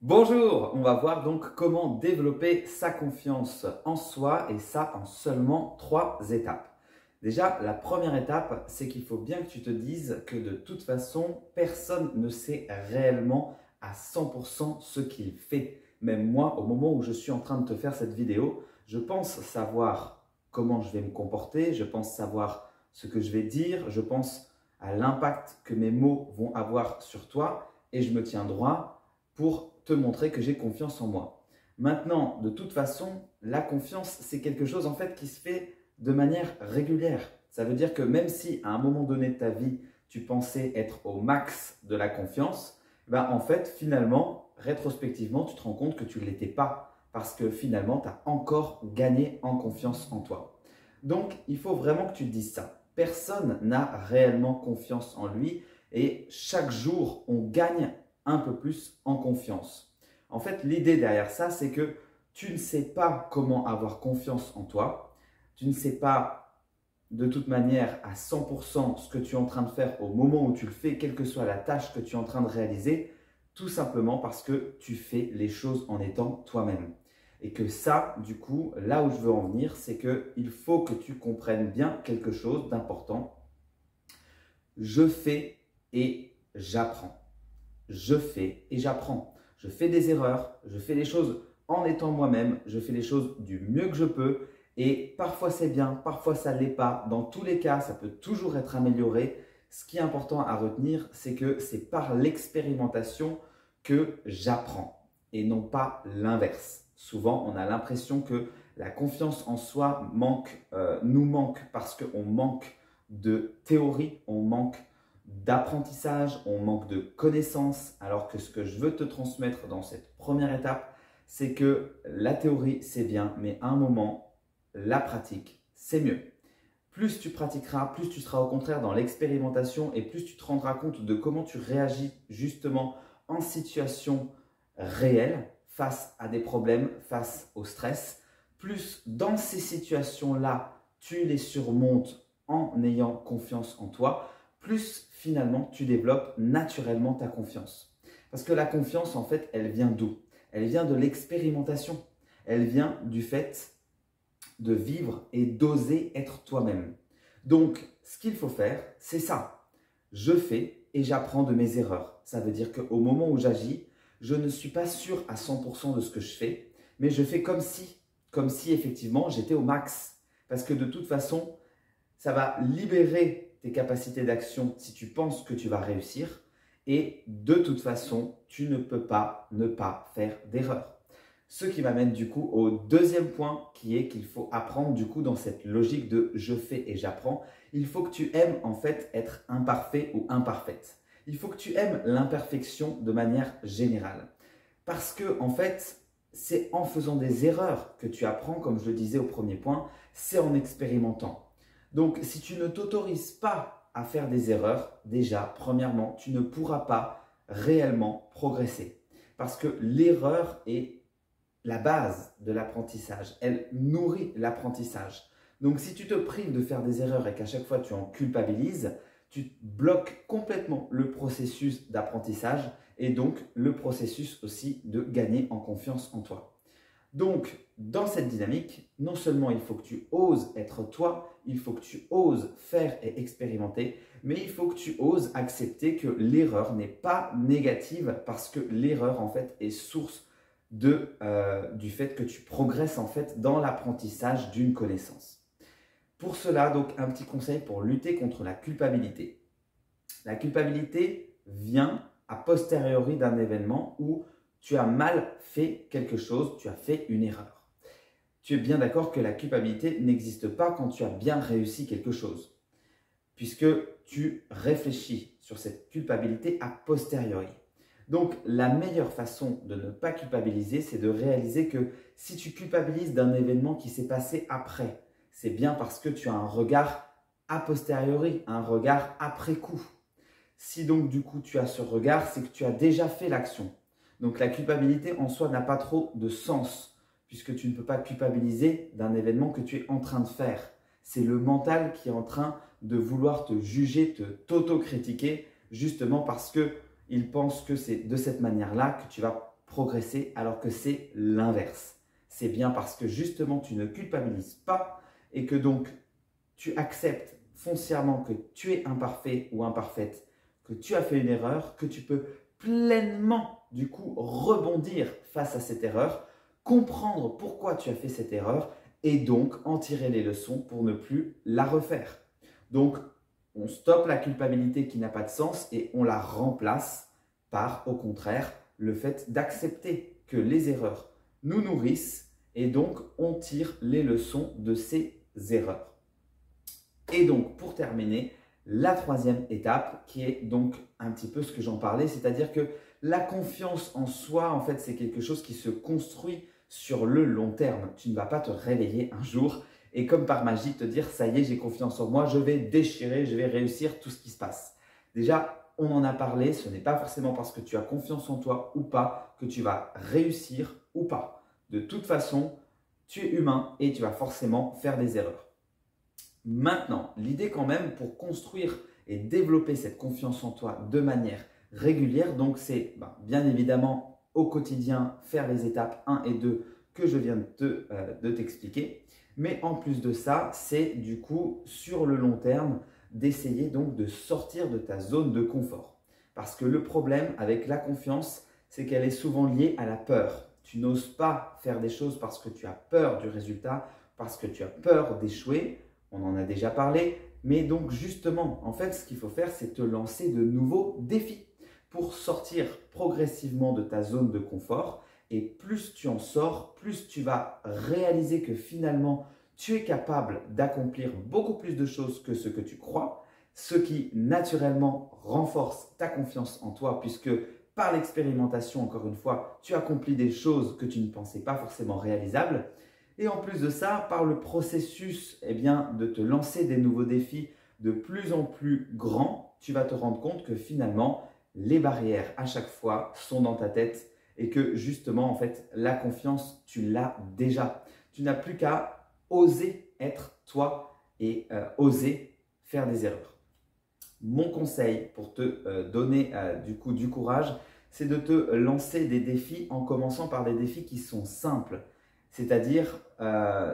Bonjour, on va voir donc comment développer sa confiance en soi et ça en seulement 3 étapes. Déjà, la première étape, c'est qu'il faut bien que tu te dises que de toute façon, personne ne sait réellement à 100% ce qu'il fait. Même moi, au moment où je suis en train de te faire cette vidéo, je pense savoir comment je vais me comporter, je pense savoir ce que je vais dire, je pense à l'impact que mes mots vont avoir sur toi et je me tiens droit pour te montrer que j'ai confiance en moi. Maintenant, de toute façon, la confiance, c'est quelque chose en fait qui se fait de manière régulière. Ça veut dire que même si à un moment donné de ta vie, tu pensais être au max de la confiance, ben en fait, finalement, rétrospectivement, tu te rends compte que tu ne l'étais pas parce que finalement, tu as encore gagné en confiance en toi. Donc, il faut vraiment que tu te dises ça. Personne n'a réellement confiance en lui et chaque jour, on gagne un peu plus en confiance. En fait, l'idée derrière ça, c'est que tu ne sais pas comment avoir confiance en toi. Tu ne sais pas de toute manière à 100% ce que tu es en train de faire au moment où tu le fais, quelle que soit la tâche que tu es en train de réaliser, tout simplement parce que tu fais les choses en étant toi-même. Et que ça, du coup, là où je veux en venir, c'est qu'il faut que tu comprennes bien quelque chose d'important. Je fais et j'apprends. Je fais et j'apprends. Je fais des erreurs, je fais les choses en étant moi-même, je fais les choses du mieux que je peux et parfois c'est bien, parfois ça ne l'est pas. Dans tous les cas, ça peut toujours être amélioré. Ce qui est important à retenir, c'est que c'est par l'expérimentation que j'apprends et non pas l'inverse. Souvent, on a l'impression que la confiance en soi nous manque parce qu'on manque de théorie, on manque d'apprentissage, on manque de connaissances, alors que ce que je veux te transmettre dans cette première étape, c'est que la théorie, c'est bien, mais à un moment, la pratique, c'est mieux. Plus tu pratiqueras, plus tu seras au contraire dans l'expérimentation et plus tu te rendras compte de comment tu réagis justement en situation réelle face à des problèmes, face au stress. Plus dans ces situations-là, tu les surmontes en ayant confiance en toi, plus finalement tu développes naturellement ta confiance. Parce que la confiance, en fait, elle vient d'où? Elle vient de l'expérimentation. Elle vient du fait de vivre et d'oser être toi-même. Donc, ce qu'il faut faire, c'est ça. Je fais et j'apprends de mes erreurs. Ça veut dire qu'au moment où j'agis, je ne suis pas sûr à 100% de ce que je fais, mais je fais comme si effectivement j'étais au max. Parce que de toute façon, ça va libérer tes capacités d'action si tu penses que tu vas réussir. Et de toute façon, tu ne peux pas ne pas faire d'erreur. Ce qui m'amène du coup au deuxième point qui est qu'il faut apprendre du coup dans cette logique de je fais et j'apprends. Il faut que tu aimes en fait être imparfait ou imparfaite. Il faut que tu aimes l'imperfection de manière générale. Parce que en fait, c'est en faisant des erreurs que tu apprends, comme je le disais au premier point, c'est en expérimentant. Donc si tu ne t'autorises pas à faire des erreurs, déjà, premièrement, tu ne pourras pas réellement progresser. Parce que l'erreur est la base de l'apprentissage. Elle nourrit l'apprentissage. Donc si tu te prives de faire des erreurs et qu'à chaque fois tu en culpabilises, tu bloques complètement le processus d'apprentissage et donc le processus aussi de gagner en confiance en toi. Donc, dans cette dynamique, non seulement il faut que tu oses être toi, il faut que tu oses faire et expérimenter, mais il faut que tu oses accepter que l'erreur n'est pas négative parce que l'erreur en fait est source du fait que tu progresses en fait dans l'apprentissage d'une connaissance. Pour cela, donc, un petit conseil pour lutter contre la culpabilité. La culpabilité vient a posteriori d'un événement où tu as mal fait quelque chose, tu as fait une erreur. Tu es bien d'accord que la culpabilité n'existe pas quand tu as bien réussi quelque chose, puisque tu réfléchis sur cette culpabilité a posteriori. Donc, la meilleure façon de ne pas culpabiliser, c'est de réaliser que si tu culpabilises d'un événement qui s'est passé après, c'est bien parce que tu as un regard a posteriori, un regard après coup. Si donc du coup tu as ce regard, c'est que tu as déjà fait l'action. Donc la culpabilité en soi n'a pas trop de sens, puisque tu ne peux pas culpabiliser d'un événement que tu es en train de faire. C'est le mental qui est en train de vouloir te juger, t'auto-critiquer, justement parce qu'il pense que c'est de cette manière-là que tu vas progresser alors que c'est l'inverse. C'est bien parce que justement tu ne culpabilises pas et que donc tu acceptes foncièrement que tu es imparfait ou imparfaite, que tu as fait une erreur, que tu peux pleinement du coup rebondir face à cette erreur, comprendre pourquoi tu as fait cette erreur et donc en tirer les leçons pour ne plus la refaire. Donc on stoppe la culpabilité qui n'a pas de sens et on la remplace par au contraire le fait d'accepter que les erreurs nous nourrissent et donc on tire les leçons de ces erreurs. Et donc, pour terminer, la troisième étape qui est donc un petit peu ce que j'en parlais, c'est-à-dire que la confiance en soi, en fait, c'est quelque chose qui se construit sur le long terme. Tu ne vas pas te réveiller un jour et comme par magie te dire « ça y est, j'ai confiance en moi, je vais déchirer, je vais réussir tout ce qui se passe ». Déjà, on en a parlé, ce n'est pas forcément parce que tu as confiance en toi ou pas que tu vas réussir ou pas. De toute façon, tu es humain et tu vas forcément faire des erreurs. Maintenant, l'idée quand même pour construire et développer cette confiance en toi de manière régulière, donc c'est bien évidemment au quotidien faire les étapes 1 et 2 que je viens de t'expliquer. Mais en plus de ça, c'est du coup sur le long terme d'essayer donc de sortir de ta zone de confort. Parce que le problème avec la confiance, c'est qu'elle est souvent liée à la peur. Tu n'oses pas faire des choses parce que tu as peur du résultat, parce que tu as peur d'échouer. On en a déjà parlé, mais donc justement, en fait, ce qu'il faut faire, c'est te lancer de nouveaux défis pour sortir progressivement de ta zone de confort. Et plus tu en sors, plus tu vas réaliser que finalement, tu es capable d'accomplir beaucoup plus de choses que ce que tu crois, ce qui naturellement renforce ta confiance en toi, puisque par l'expérimentation, encore une fois, tu accomplis des choses que tu ne pensais pas forcément réalisables. Et en plus de ça, par le processus de te lancer des nouveaux défis de plus en plus grands, tu vas te rendre compte que finalement, les barrières à chaque fois sont dans ta tête et que justement, en fait, la confiance, tu l'as déjà. Tu n'as plus qu'à oser être toi et oser faire des erreurs. Mon conseil pour te donner du courage, c'est de te lancer des défis en commençant par des défis qui sont simples. C'est-à-dire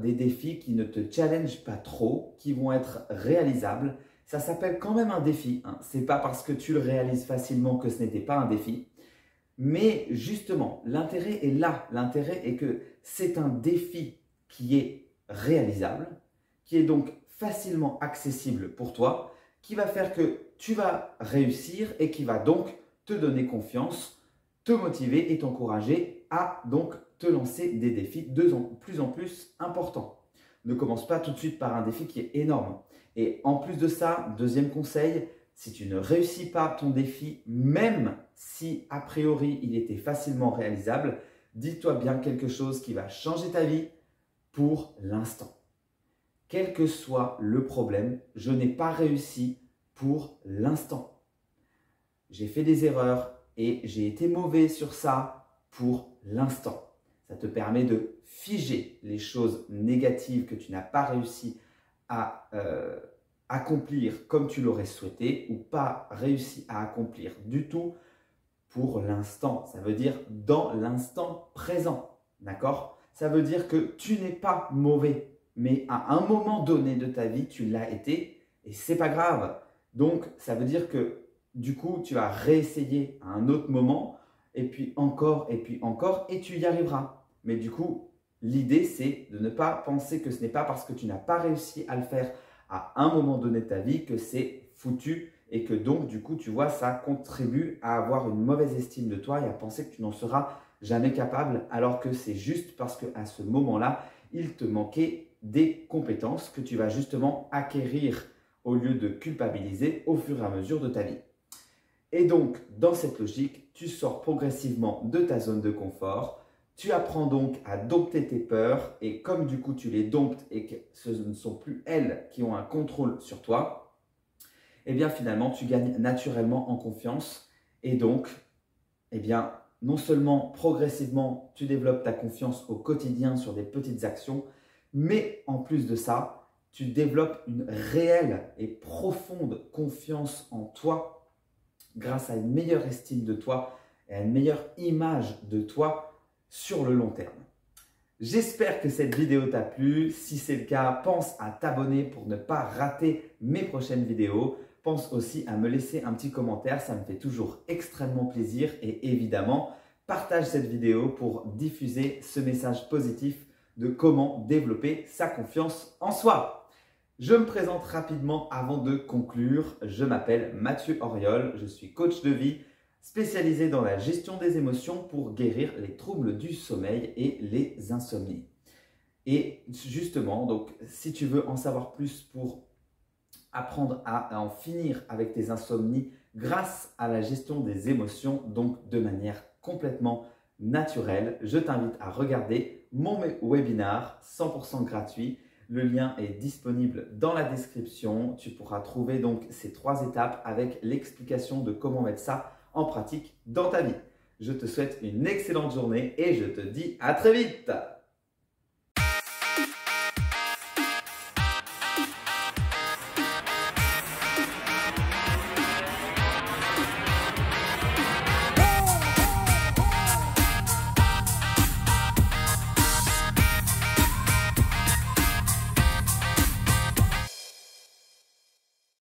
des défis qui ne te challengent pas trop, qui vont être réalisables. Ça s'appelle quand même un défi. Hein. Ce n'est pas parce que tu le réalises facilement que ce n'était pas un défi. Mais justement, l'intérêt est là. L'intérêt est que c'est un défi qui est réalisable, qui est donc facilement accessible pour toi, qui va faire que tu vas réussir et qui va donc te donner confiance, te motiver et t'encourager à donc te lancer des défis de plus en plus importants. Ne commence pas tout de suite par un défi qui est énorme. Et en plus de ça, deuxième conseil, si tu ne réussis pas ton défi, même si a priori il était facilement réalisable, dis-toi bien quelque chose qui va changer ta vie pour l'instant. Quel que soit le problème, je n'ai pas réussi pour l'instant. J'ai fait des erreurs et j'ai été mauvais sur ça pour l'instant. Ça te permet de figer les choses négatives que tu n'as pas réussi à accomplir comme tu l'aurais souhaité ou pas réussi à accomplir du tout pour l'instant. Ça veut dire dans l'instant présent. D'accord? Ça veut dire que tu n'es pas mauvais, mais à un moment donné de ta vie, tu l'as été et c'est pas grave. Donc, ça veut dire que du coup, tu vas réessayer à un autre moment et puis encore et tu y arriveras. Mais du coup, l'idée, c'est de ne pas penser que ce n'est pas parce que tu n'as pas réussi à le faire à un moment donné de ta vie que c'est foutu et que donc, du coup, tu vois, ça contribue à avoir une mauvaise estime de toi et à penser que tu n'en seras jamais capable alors que c'est juste parce qu'à ce moment-là, il te manquait des compétences que tu vas justement acquérir au lieu de culpabiliser au fur et à mesure de ta vie. Et donc, dans cette logique, tu sors progressivement de ta zone de confort. Tu apprends donc à dompter tes peurs et comme du coup tu les domptes et que ce ne sont plus elles qui ont un contrôle sur toi, eh bien finalement tu gagnes naturellement en confiance et donc, non seulement progressivement tu développes ta confiance au quotidien sur des petites actions, mais en plus de ça, tu développes une réelle et profonde confiance en toi grâce à une meilleure estime de toi et à une meilleure image de toi sur le long terme. J'espère que cette vidéo t'a plu. Si c'est le cas, pense à t'abonner pour ne pas rater mes prochaines vidéos. Pense aussi à me laisser un petit commentaire, ça me fait toujours extrêmement plaisir. Et évidemment, partage cette vidéo pour diffuser ce message positif de comment développer sa confiance en soi. Je me présente rapidement avant de conclure. Je m'appelle Mathieu Auriol, je suis coach de vie spécialisé dans la gestion des émotions pour guérir les troubles du sommeil et les insomnies. Et justement, donc, si tu veux en savoir plus pour apprendre à en finir avec tes insomnies grâce à la gestion des émotions, donc de manière complètement naturelle, je t'invite à regarder mon webinar 100% gratuit. Le lien est disponible dans la description. Tu pourras trouver donc ces 3 étapes avec l'explication de comment mettre ça en pratique dans ta vie. Je te souhaite une excellente journée et je te dis à très vite.